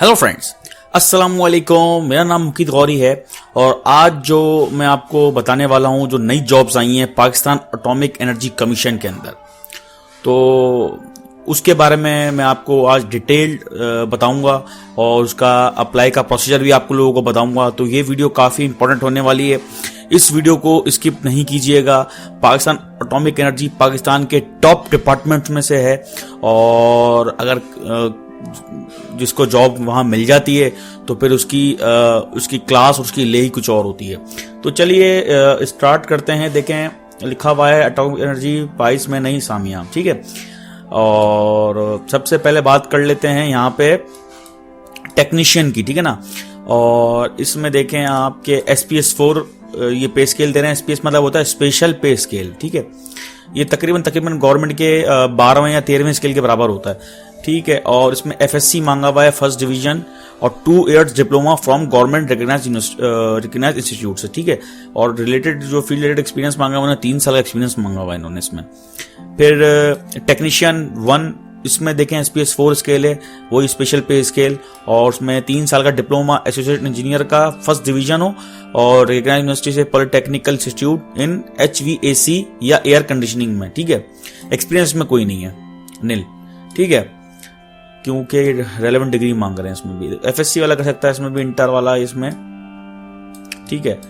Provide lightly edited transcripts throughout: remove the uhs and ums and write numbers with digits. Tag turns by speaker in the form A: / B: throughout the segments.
A: Hello friends, अस्सलाम वालेकुम। मेरा नाम मुकीत गौरी है और आज जो मैं आपको बताने वाला हूं जो नई जॉब्स आई हैं पाकिस्तान एटॉमिक एनर्जी कमीशन के अंदर, तो उसके बारे में मैं आपको आज डिटेल्ड बताऊंगा और उसका अप्लाई का प्रोसीजर भी आपको लोगों को बताऊंगा। तो ये वीडियो काफ़ी इंपॉर्टेंट होने वाली है, इस वीडियो को स्किप नहीं कीजिएगा। पाकिस्तान एटॉमिक एनर्जी पाकिस्तान के टॉप डिपार्टमेंट में से है और अगर जिसको जॉब वहां मिल जाती है तो फिर उसकी क्लास उसकी ले ही कुछ और होती है। तो चलिए स्टार्ट करते हैं। देखें, लिखा हुआ है एटॉमिक एनर्जी 22 में नई सामिया, ठीक है। और सबसे पहले बात कर लेते हैं यहाँ पे टेक्नीशियन की, ठीक है ना। और इसमें देखें आपके SPS 4 ये पे स्केल दे रहे हैं। SPS मतलब होता है स्पेशल पे स्केल, ठीक है। ये तकरीबन गवर्नमेंट के 12वें या 13वें स्केल के बराबर होता है, ठीक है। और इसमें FSC मांगा हुआ है फर्स्ट डिवीजन और 2 years diploma from government recognised institute से, ठीक है। और रिलेटेड जो फील्ड रिलेटेड एक्सपीरियंस मांगा हुआ है 3 साल का एक्सपीरियंस मांगा हुआ है इन्होंने इसमें। फिर टेक्नीशियन 1, इसमें देखें SPS 4 स्केल है, वही स्पेशल पे स्केल, और उसमें 3 साल का डिप्लोमा एसोसिएट इंजीनियर का फर्स्ट डिवीजन हो और रिकग्नाइज्ड यूनिवर्सिटी से पॉलिटेक्निकल इंस्टीट्यूट इन HVAC या एयर कंडीशनिंग में, ठीक है। एक्सपीरियंस में कोई नहीं है, नील, ठीक है, क्योंकि रेलेवेंट डिग्री मांग रहे हैं इसमें भी। FSC वाला कर सकता है इसमें भी, इंटर वाला इसमें, ठीक है।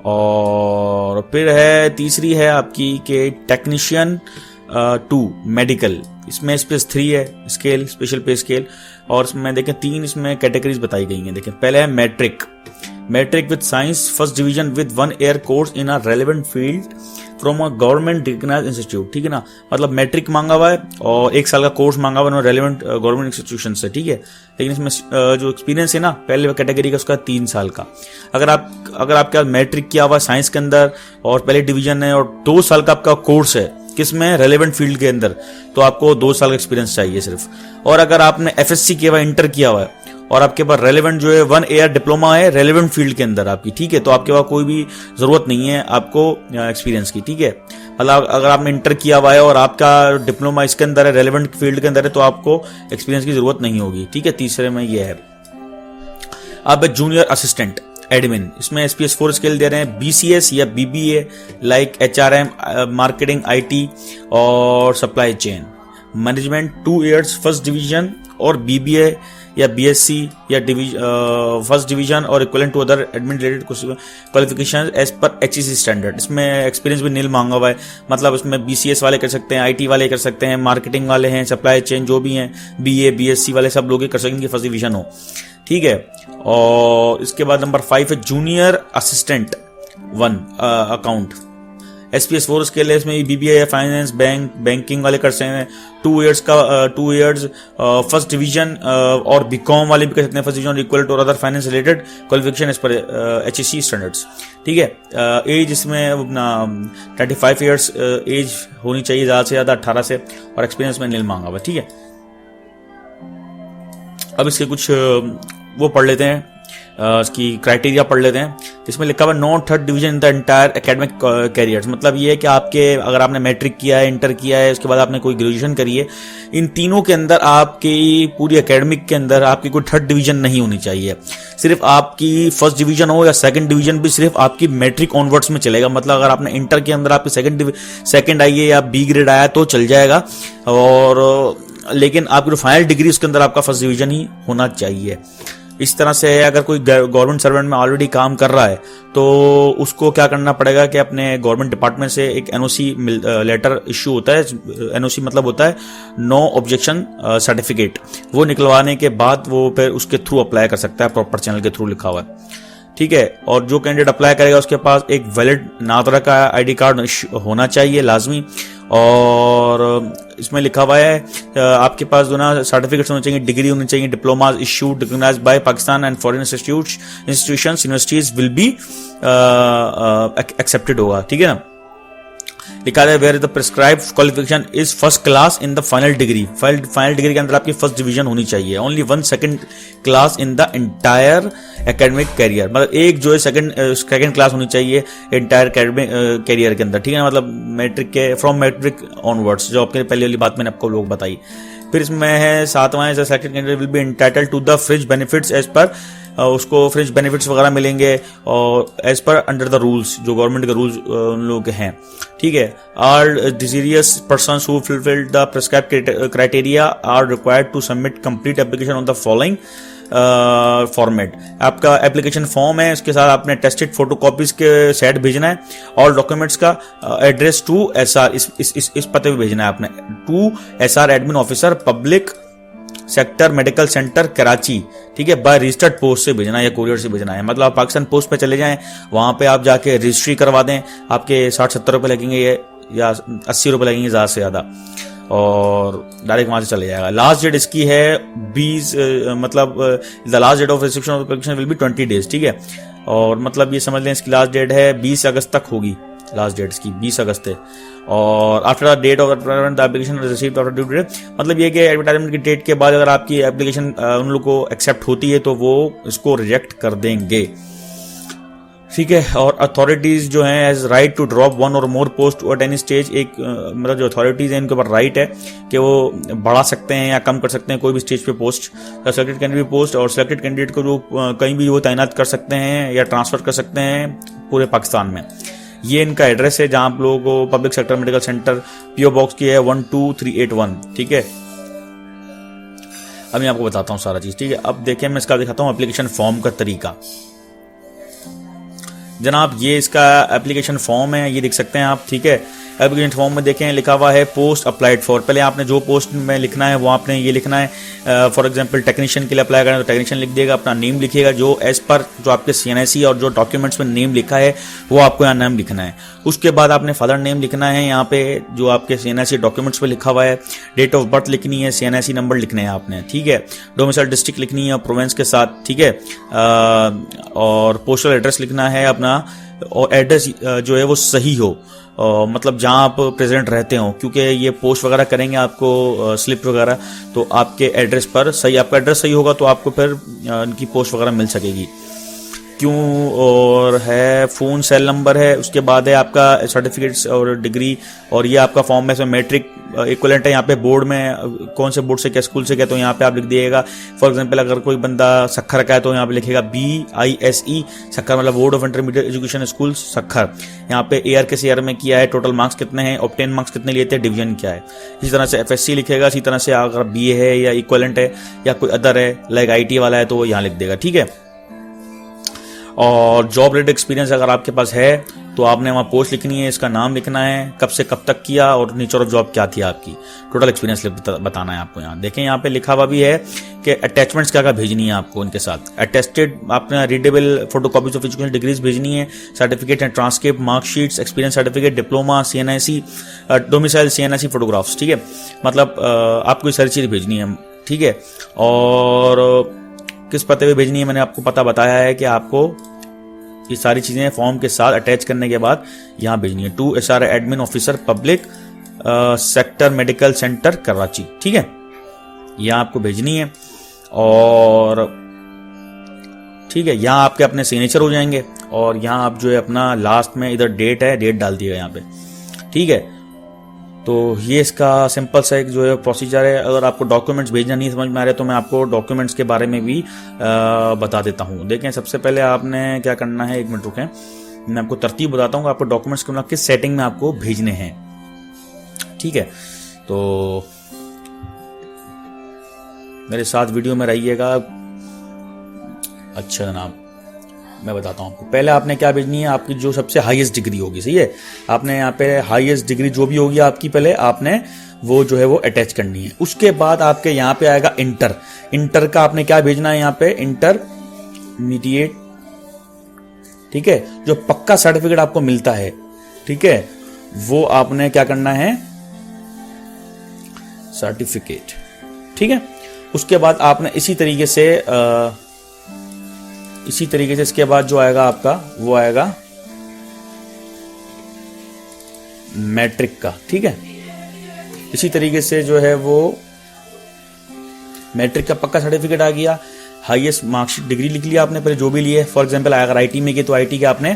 A: और फिर है तीसरी है आपकी के टेक्नीशियन 2 मेडिकल, इसमें SPS 3 है स्केल, स्पेशल पे स्केल। और इसमें देखें 3 इसमें कैटेगरीज बताई गई हैं। देखें, पहले है matric with science first division with 1 year course in a relevant field from a government recognised institute, ठीक है ना। मतलब मैट्रिक मांगा हुआ है और 1 साल का कोर्स मांगा हुआ है रेलेवेंट गवर्नमेंट इंस्टीट्यूशन से, ठीक है। लेकिन इसमें जो एक्सपीरियंस है ना पहले कैटेगरी का उसका 3 साल का। अगर आपका मैट्रिक किया हुआ साइंस के अंदर और पहले डिवीजन है और 2 साल का आपका कोर्स है किसमें, रेलेवेंट फील्ड के अंदर, तो आपको 2 साल का एक्सपीरियंस चाहिए सिर्फ। और अगर आपने FSC किया हुआ, इंटर किया हुआ है और आपके पास रेलेवेंट जो है 1 year डिप्लोमा है रेलेवेंट फील्ड के अंदर आपकी, ठीक है, तो आपके पास कोई भी जरूरत नहीं है आपको एक्सपीरियंस की, ठीक है। मतलब अगर आपने इंटर किया हुआ है और आपका डिप्लोमा इसके अंदर है, रेलेवेंट फील्ड के अंदर है, तो आपको एक्सपीरियंस की जरूरत नहीं होगी, ठीक है। तीसरे में ये है। अब जूनियर असिस्टेंट एडमिन, इसमें SPS 4 स्केल दे रहे हैं, BCS या BBA like HRM, marketing, IT और supply chain management 2 years first division और BBA या BSc या फर्स्ट डिवीजन और equivalent to other admin related qualification as per HEC standard. इसमें एक्सपीरियंस भी नील मांगा हुआ है, मतलब इसमें BCS वाले कर सकते हैं, IT वाले कर सकते हैं, मार्केटिंग वाले हैं, सप्लाई चेन जो भी हैं, BA BSc वाले सब लोग कर सकेंगे, फर्स्ट डिवीजन हो, ठीक है। और इसके बाद नंबर 5 है junior assistant 1 account, SPS 4 scale है, इसमें BBA फाइनेंस बैंकिंग वाले कर सकते हैं, 2 years फर्स्ट डिवीजन और BCom वाले भी कर सकते हैं first division, equal to other finance related qualification as per HEC standards, ठीक है। एज इसमें 35 years एज होनी चाहिए, ज्यादा से ज्यादा 18 से, और एक्सपीरियंस में नील मांगा हुआ, ठीक है। अब इसके कुछ वो पढ़ लेते हैं, इसकी क्राइटेरिया पढ़ लेते हैं। इसमें लिखा हुआ no third division in the entire academic careers, मतलब ये है कि अगर आपने मैट्रिक किया है, इंटर किया है, उसके बाद आपने कोई ग्रेजुएशन करी है, इन तीनों के अंदर आपकी पूरी एकेडमिक के अंदर आपकी कोई थर्ड डिवीजन नहीं होनी चाहिए। सिर्फ आपकी फर्स्ट डिवीजन हो या सेकंड डिवीजन भी सिर्फ आपकी मैट्रिक ऑनवर्ड्स में चलेगा। मतलब अगर आपने इंटर के अंदर आपकी सेकंड आई है या B ग्रेड आया तो चल जाएगा, और लेकिन आपकी जो फाइनल डिग्री उसके अंदर आपका फर्स्ट डिवीजन ही होना चाहिए। इस तरह से अगर कोई गवर्नमेंट सर्वेंट में ऑलरेडी काम कर रहा है तो उसको क्या करना पड़ेगा कि अपने गवर्नमेंट डिपार्टमेंट से एक NOC लेटर इश्यू होता है। NOC मतलब होता है नो ऑब्जेक्शन सर्टिफिकेट, वो निकलवाने के बाद वो फिर उसके थ्रू अप्लाई कर सकता है, प्रॉपर चैनल के थ्रू लिखा हुआ है, ठीक है। और जो कैंडिडेट अप्लाई करेगा उसके पास एक वैलिड नादरा का ID कार्ड होना चाहिए लाजमी। और इसमें लिखा हुआ है आपके पास जो ना सर्टिफिकेट्स होने चाहिए, डिग्री होनी चाहिए, diplomas issued recognised by Pakistan and foreign institutions universities will be accepted होगा, ठीक है ना। लिखा है where the prescribed qualification is first class in the final degree, final degree के अंदर आपकी फर्स्ट डिवीजन होनी चाहिए, only 1 second class in the entire academic career, मतलब एक जो है सेकंड क्लास होनी चाहिए एंटायर एकेडमिक कैरियर के अंदर, ठीक है ना। मतलब मैट्रिक के फ्रॉम मैट्रिक ऑनवर्ड्स, जो आपके पहले वाली बात मैंने आपको लोग बताई, फिर इसमें है 7वां, selected candidate will be entitled to the fringe benefits as per, उसको फ्रिज बेनिफिट्स वगैरह मिलेंगे और as per under the rules, जो गवर्नमेंट के रूल्स उन लोगों के हैं, ठीक है। Are desirous persons who fulfilled the prescribed criteria are required to submit complete application on the following format. आपका एप्लीकेशन फॉर्म है, उसके साथ आपने टेस्टेड फोटोकॉपीज के सेट भेजना है, और डॉक्यूमेंट्स का एड्रेस टू एसआर, इस पते पे भेजना है आपने, to SR admin officer public sector medical centre Karachi, ठीक है। बाय रजिस्टर्ड पोस्ट से भेजना है या कोरियर से भेजना है। मतलब आप पाकिस्तान पोस्ट पे चले जाएं, वहां पे आप जाके रजिस्ट्री करवा दें, आपके 60-70 रुपए लगेंगे या 80 रुपए लगेंगे ज्यादा से ज्यादा, और डायरेक्ट वहां से चले जाएगा। लास्ट डेट इसकी है 20, मतलब the last date of reception of application will be 20 days, ठीक है। और मतलब ये समझ लें इसकी लास्ट डेट है 20 अगस्त तक होगी, लास्ट डेट इसकी 20 अगस्त है। और after the date of advertisement the application received after due date, मतलब ये कि एडवर्टाइजमेंट की डेट के बाद अगर आपकी एप्लीकेशन उन लोग को एक्सेप्ट होती है तो वो इसको रिजेक्ट कर देंगे, ठीक है। और अथॉरिटीज जो हैं as right to drop one or more post at any stage, एक मतलब जो अथॉरिटीज हैं इनके ऊपर राइट है कि वो बढ़ा सकते हैं या कम कर सकते हैं कोई भी स्टेज पे पोस्ट, सिलेक्टेड कैंडिडेट पोस्ट, और सिलेक्टेड कैंडिडेट को जो कहीं भी वो तैनात कर सकते हैं या ट्रांसफर कर सकते हैं पूरे पाकिस्तान में। ये इनका एड्रेस है जहां आप लोगों को public sector medical centre, PO box की है 12381, ठीक है। अब मैं आपको बताता हूँ सारा चीज, ठीक है। अब देखिए मैं इसका दिखाता हूँ एप्लीकेशन फॉर्म का तरीका। जनाब ये इसका एप्लीकेशन फॉर्म है, ये देख सकते हैं आप, ठीक है। एप्लीकेशन फॉर्म में देखें लिखा हुआ है पोस्ट अप्लाइड फॉर। पहले आपने जो पोस्ट में लिखना है वो आपने ये लिखना है, फॉर एग्जांपल टेक्नीशियन के लिए अप्लाई करना है तो टेक्नीशियन लिख देगा, अपना नेम लिखिएगा जो एज पर जो आपके CNIC और जो डॉक्यूमेंट्स में नेम लिखा है वो आपको यहाँ नाम लिखना है। उसके बाद आपने फादर नेम लिखना है यहाँ पे जो आपके CNIC डॉक्यूमेंट्स पे लिखा हुआ है, डेट ऑफ बर्थ लिखनी है, CNIC नंबर लिखने हैं आपने, ठीक है। डोमिसाइल डिस्ट्रिक्ट लिखनी है प्रोविंस के साथ, ठीक है। और पोस्टल एड्रेस लिखना है अपना, और एड्रेस जो है वो सही हो, मतलब जहां आप प्रेजेंट रहते हो, क्योंकि ये पोस्ट वगैरह करेंगे आपको स्लिप वगैरह, तो आपके एड्रेस पर सही, आपका एड्रेस सही होगा तो आपको फिर उनकी पोस्ट वगैरह मिल सकेगी। क्यों, और है फोन सेल नंबर है, उसके बाद है आपका सर्टिफिकेट्स और डिग्री, और ये आपका फॉर्म में इसमें मैट्रिक इक्विवेलेंट है। यहाँ पे बोर्ड में कौन से बोर्ड से क्या स्कूल से क्या, तो यहाँ पे आप लिख दिएगा। फॉर एग्जांपल अगर कोई बंदा सखर का है तो यहाँ पे लिखेगा BISE सखर, मतलब board of intermediate education school Sukkur. यहाँ पे ARKCR में किया है, टोटल मार्क्स कितने हैं, ऑब्टेन मार्क्स कितने लिए थे, डिवीजन क्या है। इसी तरह से FSC लिखेगा, इसी तरह से अगर BA है या इक्विवेलेंट है या कोई अदर है लाइक IT वाला है तो वो यहाँ लिख देगा, ठीक है। और जॉब रिलेटेड एक्सपीरियंस अगर आपके पास है तो आपने वहाँ पोस्ट लिखनी है, इसका नाम लिखना है, कब से कब तक किया और नेचर ऑफ जॉब क्या थी आपकी, टोटल एक्सपीरियंस बताना है आपको। यहाँ देखें, यहाँ पे लिखा हुआ भी है कि अटैचमेंट्स क्या क्या भेजनी है आपको इनके साथ। अटेस्टेड आपने readable photocopies of education degrees भेजनी है, certificate and transcript, marksheets, experience certificate, diploma, CNIC, domicile CNIC photographs, ठीक है। मतलब आपको सारी चीज़ भेजनी है, ठीक है। और किस पते पे भेजनी है मैंने आपको पता बताया है कि आपको ये सारी चीजें फॉर्म के साथ अटैच करने के बाद यहाँ भेजनी है, to SR admin officer public sector medical centre Karachi, ठीक है। यहाँ आपको भेजनी है, और ठीक है, यहाँ आपके अपने सिग्नेचर हो जाएंगे, और यहाँ आप जो है अपना लास्ट में इधर डेट है, डेट डाल दिएगा यहाँ पे, ठीक है। तो ये इसका सिंपल सा एक जो है प्रोसीजर है। अगर आपको डॉक्यूमेंट्स भेजना नहीं समझ में आ रहे तो मैं आपको डॉक्यूमेंट्स के बारे में भी बता देता हूँ। देखें, सबसे पहले आपने क्या करना है, 1 मिनट रुकें, मैं आपको तरतीब बताता हूँ आपको डॉक्यूमेंट्स को किस सेटिंग में आपको भेजने हैं, ठीक है। तो मेरे साथ वीडियो में रहिएगा। अच्छा जनाब, मैं बताता हूँ आपको। पहले आपने क्या भेजनी है, आपकी जो सबसे हाईएस्ट डिग्री होगी, सही है। आपने यहाँ पे हाईएस्ट डिग्री जो भी होगी आपकी, पहले आपने वो जो है वो अटैच करनी है। उसके बाद आपके यहाँ पे आएगा इंटर। इंटर का आपने क्या भेजना है, यहाँ पे इंटरमीडिएट, ठीक है, जो पक्का सर्टिफिकेट आपको मिलता है, ठीक है, वो आपने क्या करना है, सर्टिफिकेट, ठीक है। उसके बाद आपने इसी तरीके से इसके बाद जो आएगा आपका, वो आएगा मैट्रिक का, ठीक है। इसी तरीके से जो है वो मैट्रिक का पक्का सर्टिफिकेट आ गया। हाईएस्ट मार्कशीट डिग्री लिख लिया आपने पहले जो भी लिए। फॉर एग्जांपल अगर IT में की तो IT के आपने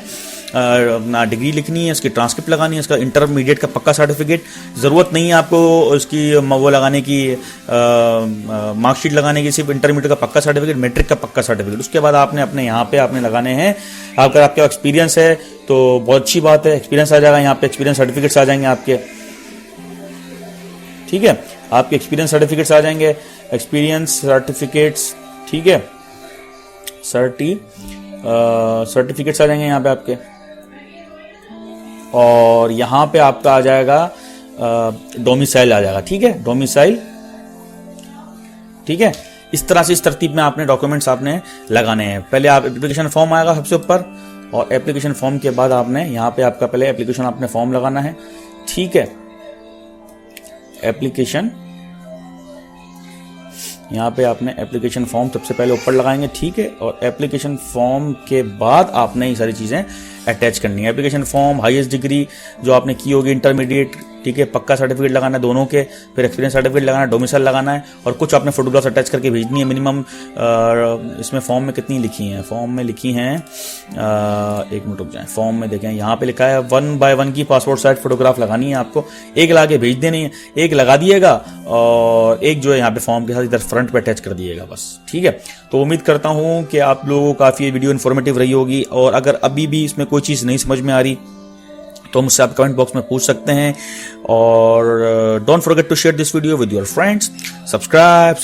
A: अपना डिग्री लिखनी है, उसकी ट्रांसक्रिप्ट लगानी है, उसका इंटरमीडिएट का पक्का सर्टिफिकेट, ज़रूरत नहीं है आपको उसकी वो लगाने की, मार्कशीट लगाने की, सिर्फ इंटरमीडिएट का पक्का सर्टिफिकेट, मैट्रिक का पक्का सर्टिफिकेट। उसके बाद आपने अपने यहाँ पे आपने लगाने हैं। अगर आपके एक्सपीरियंस है तो बहुत अच्छी बात है, एक्सपीरियंस आ जाएगा यहाँ पे, एक्सपीरियंस सर्टिफिकेट्स आ जाएंगे आपके, ठीक है, आपके एक्सपीरियंस सर्टिफिकेट्स आ जाएंगे, एक्सपीरियंस सर्टिफिकेट्स, ठीक है, सर्टिफिकेट्स आ जाएंगे यहाँ पे आपके। और यहाँ पे आपका आ जाएगा डोमिसाइल आ जाएगा, ठीक है, डोमिसाइल, ठीक है। इस तरह से इस तरतीब में आपने डॉक्यूमेंट्स आपने लगाने हैं। पहले आप एप्लीकेशन फॉर्म आएगा सबसे ऊपर, और एप्लीकेशन फॉर्म के बाद आपने यहाँ पे आपका पहले एप्लीकेशन आपने फॉर्म लगाना है, ठीक है। एप्लीकेशन, यहाँ पे आपने एप्लीकेशन फॉर्म सबसे पहले ऊपर लगाएंगे, ठीक है। और एप्लीकेशन फॉर्म के बाद आपने ये सारी चीज़ें अटैच करनी है। एप्लीकेशन फॉर्म, हाईएस्ट डिग्री जो आपने की होगी, इंटरमीडिएट, ठीक है, पक्का सर्टिफिकेट लगाना है दोनों के, फिर एक्सपीरियंस सर्टिफिकेट लगाना है, डोमिसाइल लगाना है, और कुछ आपने फोटोग्राफ्स अटैच करके भेजनी है। मिनिमम इसमें फॉर्म में कितनी लिखी हैं, फॉर्म में लिखी हैं, एक मिनट रुक जाए, फॉर्म में देखें, यहाँ पे लिखा है 1 by 1 की पासपोर्ट साइज फोटोग्राफ लगानी है आपको, एक लगा के भेज देनी है, एक लगा दिएगा और एक जो है यहाँ पे फॉर्म के साथ इधर फ्रंट पे अटैच कर दिएगा बस, ठीक है। तो उम्मीद करता हूँ कि आप लोगों को काफ़ी ये वीडियो इन्फॉर्मेटिव रही होगी, और अगर अभी भी इसमें कोई चीज़ नहीं समझ में आ रही तो मुझसे आप कमेंट बॉक्स में पूछ सकते हैं। और don't forget to share this video with your friends. Subscribe.